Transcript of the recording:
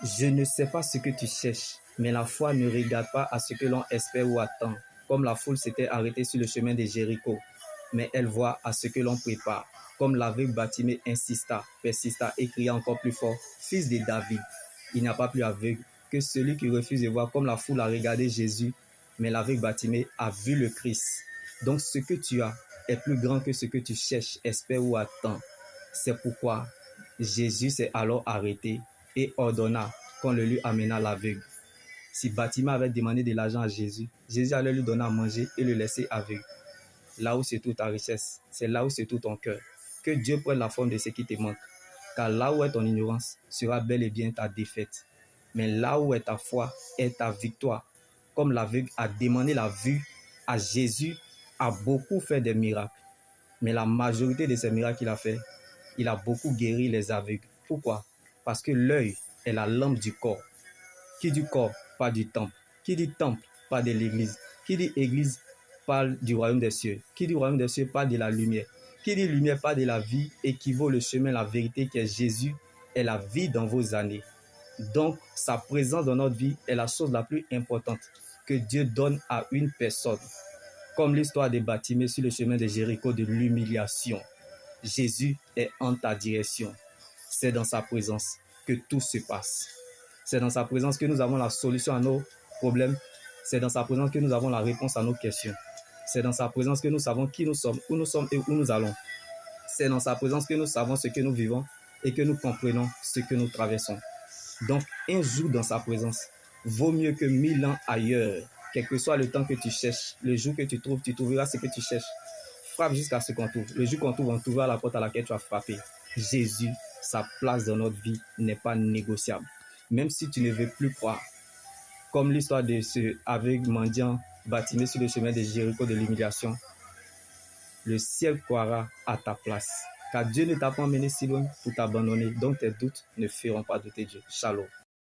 Je ne sais pas ce que tu cherches, mais la foi ne regarde pas à ce que l'on espère ou attend, comme la foule s'était arrêtée sur le chemin de Jéricho, mais elle voit à ce que l'on prépare. Comme l'aveugle Bartimée persista et cria encore plus fort, « Fils de David !» Il n'y a pas plus aveugle que celui qui refuse de voir, comme la foule a regardé Jésus, mais l'aveugle Bartimée a vu le Christ. Donc ce que tu as est plus grand que ce que tu cherches, espères ou attends. C'est pourquoi Jésus s'est alors arrêté et ordonna qu'on le lui amena l'aveugle. Si Bartimée avait demandé de l'argent à Jésus, Jésus allait lui donner à manger et le laisser aveugle. Là où se trouve ta richesse, c'est là où se trouve ton cœur. Que Dieu prenne la forme de ce qui te manque. Car là où est ton ignorance sera bel et bien ta défaite. Mais là où est ta foi est ta victoire. Comme l'aveugle a demandé la vue à Jésus, a beaucoup fait des miracles. Mais la majorité de ces miracles qu'il a fait, il a beaucoup guéri les aveugles. Pourquoi? Parce que l'œil est la lampe du corps. Qui dit corps, pas du temple. Qui dit temple, pas de l'église. Qui dit église, parle du royaume des cieux. Qui dit royaume des cieux, parle de la lumière. Qui dit lumière, parle de la vie, équivaut le chemin, la vérité qui est Jésus, est la vie dans vos années. Donc, sa présence dans notre vie est la chose la plus importante que Dieu donne à une personne. Comme l'histoire de Bartimée sur le chemin de Jéricho, de l'humiliation. Jésus est en ta direction. C'est dans sa présence que tout se passe. C'est dans sa présence que nous avons la solution à nos problèmes. C'est dans sa présence que nous avons la réponse à nos questions. C'est dans sa présence que nous savons qui nous sommes et où nous allons. C'est dans sa présence que nous savons ce que nous vivons et que nous comprenons ce que nous traversons. Donc, un jour dans sa présence vaut mieux que 1000 ans ailleurs. Quel que soit le temps que tu cherches, le jour que tu trouveras ce que tu cherches. Frappe jusqu'à ce qu'on trouve. Le jour qu'on trouve, on trouvera la porte à laquelle tu as frappé. Jésus, sa place dans notre vie n'est pas négociable. Même si tu ne veux plus croire, comme l'histoire de ce aveugle mendiant Bartimée sur le chemin de Jéricho de l'humiliation, le ciel croira à ta place. Car Dieu ne t'a pas emmené si loin pour t'abandonner, donc tes doutes ne feront pas douter Dieu. Shalom.